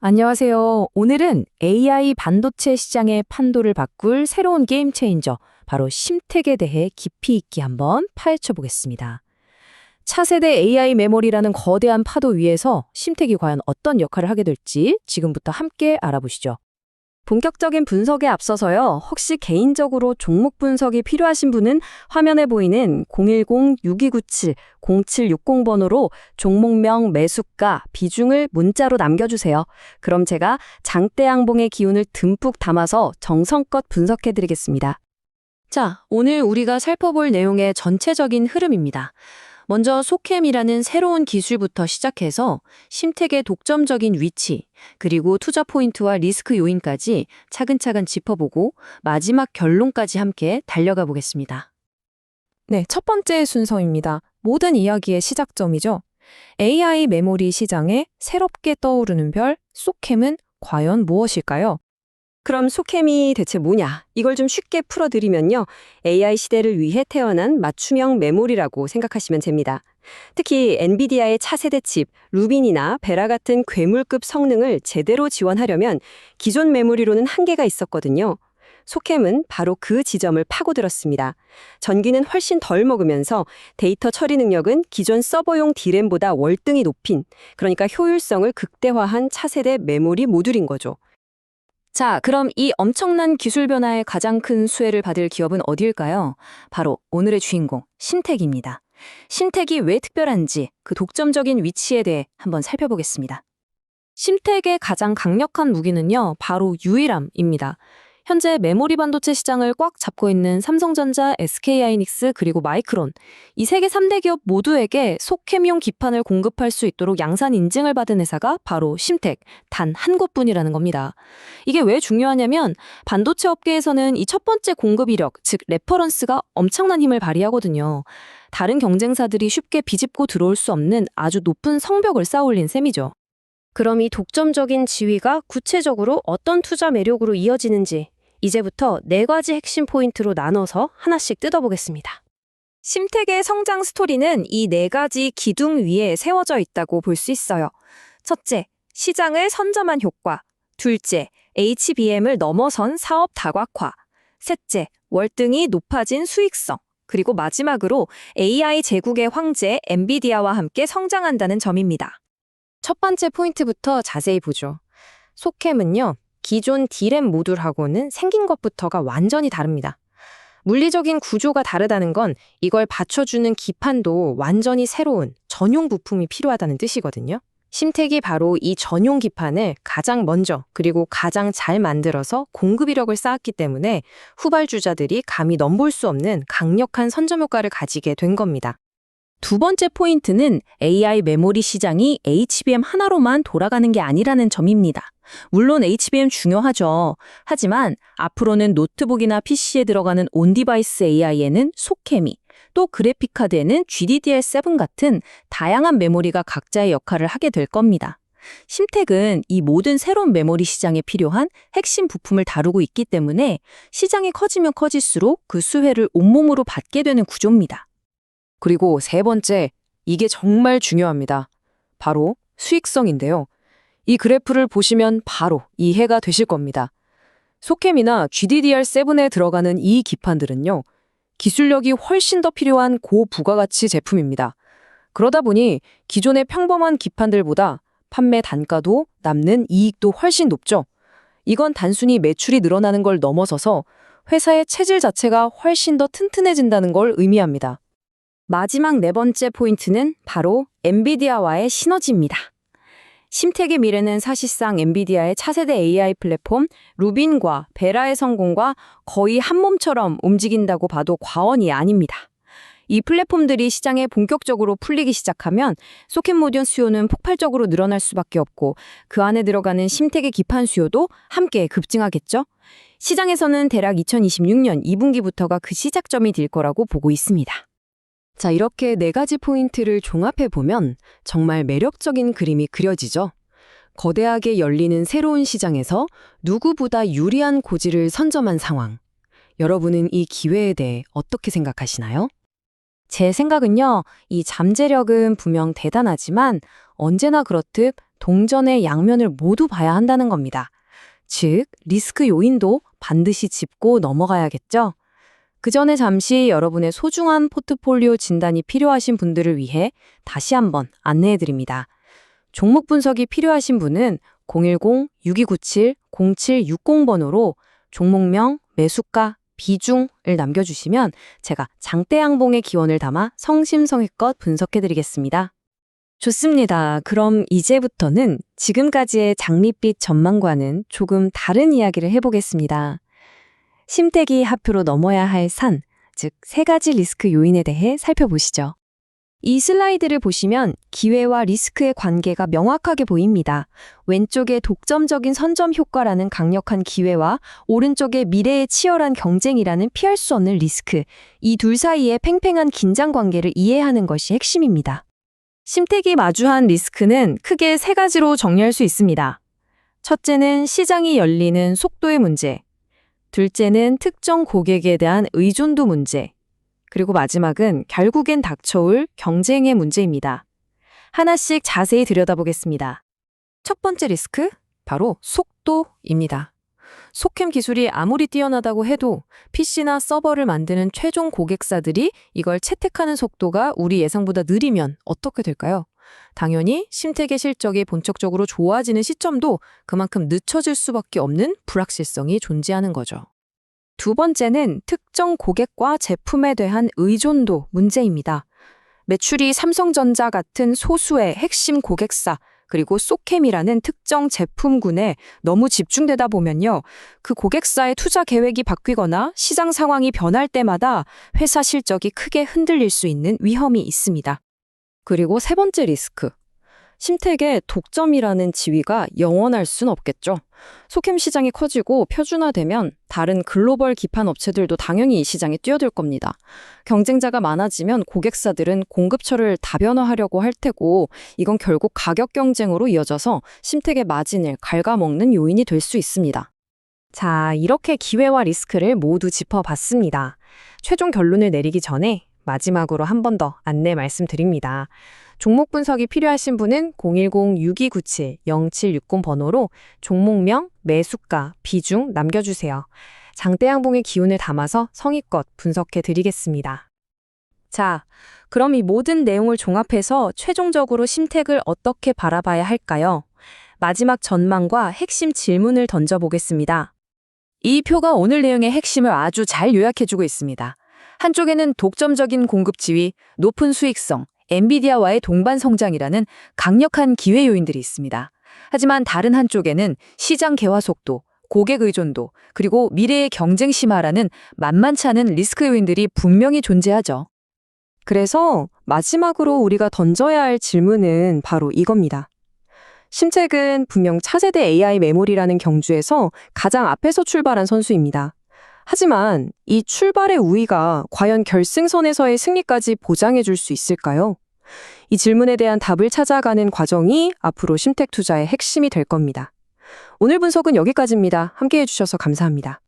안녕하세요. 오늘은 AI 반도체 시장의 판도를 바꿀 새로운 게임 체인저, 바로 심텍에 대해 깊이 있게 한번 파헤쳐 보겠습니다. 차세대 AI 메모리라는 거대한 파도 위에서 심텍이 과연 어떤 역할을 하게 될지 지금부터 함께 알아보시죠. 본격적인 분석에 앞서서요. 혹시 개인적으로 종목 분석이 필요하신 분은 화면에 보이는 010-6297-0760번호로 종목명, 매수가, 비중을 문자로 남겨주세요. 그럼 제가 장대 양봉의 기운을 듬뿍 담아서 정성껏 분석해드리겠습니다. 자, 오늘 우리가 살펴볼 내용의 전체적인 흐름입니다. 먼저 소캠이라는 새로운 기술부터 시작해서 심텍의 독점적인 위치, 그리고 투자 포인트와 리스크 요인까지 차근차근 짚어보고 마지막 결론까지 함께 달려가 보겠습니다. 네, 첫 번째 순서입니다. 모든 이야기의 시작점이죠. AI 메모리 시장에 새롭게 떠오르는 별, 소캠은 과연 무엇일까요? 그럼 소캠이 대체 뭐냐? 이걸 좀 쉽게 풀어드리면요. AI 시대를 위해 태어난 맞춤형 메모리라고 생각하시면 됩니다. 특히 엔비디아의 차세대 칩, 루빈이나 베라 같은 괴물급 성능을 제대로 지원하려면 기존 메모리로는 한계가 있었거든요. 소캠은 바로 그 지점을 파고들었습니다. 전기는 훨씬 덜 먹으면서 데이터 처리 능력은 기존 서버용 D램보다 월등히 높인, 그러니까 효율성을 극대화한 차세대 메모리 모듈인 거죠. 자, 그럼 이 엄청난 기술 변화에 가장 큰 수혜를 받을 기업은 어디일까요? 바로 오늘의 주인공, 심텍입니다. 심텍이 왜 특별한지 그 독점적인 위치에 대해 한번 살펴보겠습니다. 심텍의 가장 강력한 무기는요, 바로 유일함입니다. 현재 메모리 반도체 시장을 꽉 잡고 있는 삼성전자, SK하이닉스 그리고 마이크론, 이 세계 3대 기업 모두에게 소캠용 기판을 공급할 수 있도록 양산 인증을 받은 회사가 바로 심텍, 단 한 곳뿐이라는 겁니다. 이게 왜 중요하냐면 반도체 업계에서는 이 첫 번째 공급 이력, 즉 레퍼런스가 엄청난 힘을 발휘하거든요. 다른 경쟁사들이 쉽게 비집고 들어올 수 없는 아주 높은 성벽을 쌓아올린 셈이죠. 그럼 이 독점적인 지위가 구체적으로 어떤 투자 매력으로 이어지는지 이제부터 4가지 핵심 포인트로 나눠서 하나씩 뜯어보겠습니다. 심텍의 성장 스토리는 이 4가지 기둥 위에 세워져 있다고 볼 수 있어요. 첫째, 시장을 선점한 효과. 둘째, HBM을 넘어선 사업 다각화. 셋째, 월등히 높아진 수익성. 그리고 마지막으로 AI 제국의 황제 엔비디아와 함께 성장한다는 점입니다. 첫 번째 포인트부터 자세히 보죠. 소캠은요, 기존 D램 모듈하고는 생긴 것부터가 완전히 다릅니다. 물리적인 구조가 다르다는 건 이걸 받쳐주는 기판도 완전히 새로운 전용 부품이 필요하다는 뜻이거든요. 심텍이 바로 이 전용 기판을 가장 먼저 그리고 가장 잘 만들어서 공급 이력을 쌓았기 때문에 후발주자들이 감히 넘볼 수 없는 강력한 선점 효과를 가지게 된 겁니다. 두 번째 포인트는 AI 메모리 시장이 HBM 하나로만 돌아가는 게 아니라는 점입니다. 물론 HBM 중요하죠. 하지만 앞으로는 노트북이나 PC에 들어가는 온디바이스 AI에는 소캠이, 또 그래픽카드에는 GDDR7 같은 다양한 메모리가 각자의 역할을 하게 될 겁니다. 심텍은 이 모든 새로운 메모리 시장에 필요한 핵심 부품을 다루고 있기 때문에 시장이 커지면 커질수록 그 수혜를 온몸으로 받게 되는 구조입니다. 그리고 세 번째, 이게 정말 중요합니다. 바로 수익성인데요. 이 그래프를 보시면 바로 이해가 되실 겁니다. 소캠이나 GDDR7에 들어가는 이 기판들은요, 기술력이 훨씬 더 필요한 고부가가치 제품입니다. 그러다 보니 기존의 평범한 기판들보다 판매 단가도 남는 이익도 훨씬 높죠. 이건 단순히 매출이 늘어나는 걸 넘어서서 회사의 체질 자체가 훨씬 더 튼튼해진다는 걸 의미합니다. 마지막 4번째 포인트는 바로 엔비디아와의 시너지입니다. 심텍의 미래는 사실상 엔비디아의 차세대 AI 플랫폼 루빈과 베라의 성공과 거의 한 몸처럼 움직인다고 봐도 과언이 아닙니다. 이 플랫폼들이 시장에 본격적으로 풀리기 시작하면 소켓 모듈 수요는 폭발적으로 늘어날 수밖에 없고 그 안에 들어가는 심텍의 기판 수요도 함께 급증하겠죠. 시장에서는 대략 2026년 2분기부터가 그 시작점이 될 거라고 보고 있습니다. 자, 이렇게 4가지 포인트를 종합해보면 정말 매력적인 그림이 그려지죠. 거대하게 열리는 새로운 시장에서 누구보다 유리한 고지를 선점한 상황. 여러분은 이 기회에 대해 어떻게 생각하시나요? 제 생각은요, 이 잠재력은 분명 대단하지만 언제나 그렇듯 동전의 양면을 모두 봐야 한다는 겁니다. 즉, 리스크 요인도 반드시 짚고 넘어가야겠죠? 그 전에 잠시 여러분의 소중한 포트폴리오 진단이 필요하신 분들을 위해 다시 한번 안내해 드립니다. 종목 분석이 필요하신 분은 010-6297-0760번으로 종목명, 매수가, 비중을 남겨주시면 제가 장대양봉의 기원을 담아 성심성의껏 분석해드리겠습니다. 좋습니다. 그럼 이제부터는 지금까지의 장밋빛 전망과는 조금 다른 이야기를 해보겠습니다. 심택이 하표로 넘어야 할 산, 즉 세 가지 리스크 요인에 대해 살펴보시죠. 이 슬라이드를 보시면 기회와 리스크의 관계가 명확하게 보입니다. 왼쪽에 독점적인 선점 효과라는 강력한 기회와 오른쪽에 미래의 치열한 경쟁이라는 피할 수 없는 리스크, 이 둘 사이의 팽팽한 긴장 관계를 이해하는 것이 핵심입니다. 심택이 마주한 리스크는 크게 세 가지로 정리할 수 있습니다. 첫째는 시장이 열리는 속도의 문제, 둘째는 특정 고객에 대한 의존도 문제, 그리고 마지막은 결국엔 닥쳐올 경쟁의 문제입니다. 하나씩 자세히 들여다보겠습니다. 첫 번째 리스크, 바로 속도입니다. 속캠 기술이 아무리 뛰어나다고 해도 PC나 서버를 만드는 최종 고객사들이 이걸 채택하는 속도가 우리 예상보다 느리면 어떻게 될까요? 당연히 심택의 실적이 본격적으로 좋아지는 시점도 그만큼 늦춰질 수밖에 없는 불확실성이 존재하는 거죠. 두 번째는 특정 고객과 제품에 대한 의존도 문제입니다. 매출이 삼성전자 같은 소수의 핵심 고객사, 그리고 소캠이라는 특정 제품군에 너무 집중되다 보면요, 그 고객사의 투자 계획이 바뀌거나 시장 상황이 변할 때마다 회사 실적이 크게 흔들릴 수 있는 위험이 있습니다. 그리고 세 번째 리스크. 심택의 독점이라는 지위가 영원할 순 없겠죠. 소캠 시장이 커지고 표준화되면 다른 글로벌 기판 업체들도 당연히 이 시장에 뛰어들 겁니다. 경쟁자가 많아지면 고객사들은 공급처를 다변화하려고 할 테고, 이건 결국 가격 경쟁으로 이어져서 심택의 마진을 갉아먹는 요인이 될 수 있습니다. 자, 이렇게 기회와 리스크를 모두 짚어봤습니다. 최종 결론을 내리기 전에 마지막으로 한 번 더 안내 말씀드립니다. 종목 분석이 필요하신 분은 010-6297-0760번호로 종목명, 매수가, 비중 남겨주세요. 장대양봉의 기운을 담아서 성의껏 분석해 드리겠습니다. 자, 그럼 이 모든 내용을 종합해서 최종적으로 심택을 어떻게 바라봐야 할까요? 마지막 전망과 핵심 질문을 던져보겠습니다. 이 표가 오늘 내용의 핵심을 아주 잘 요약해주고 있습니다. 한쪽에는 독점적인 공급 지위, 높은 수익성, 엔비디아와의 동반 성장이라는 강력한 기회 요인들이 있습니다. 하지만 다른 한쪽에는 시장 개화 속도, 고객 의존도, 그리고 미래의 경쟁 심화라는 만만치 않은 리스크 요인들이 분명히 존재하죠. 그래서 마지막으로 우리가 던져야 할 질문은 바로 이겁니다. 심택은 분명 차세대 AI 메모리라는 경주에서 가장 앞에서 출발한 선수입니다. 하지만 이 출발의 우위가 과연 결승선에서의 승리까지 보장해 줄 수 있을까요? 이 질문에 대한 답을 찾아가는 과정이 앞으로 심택 투자의 핵심이 될 겁니다. 오늘 분석은 여기까지입니다. 함께해 주셔서 감사합니다.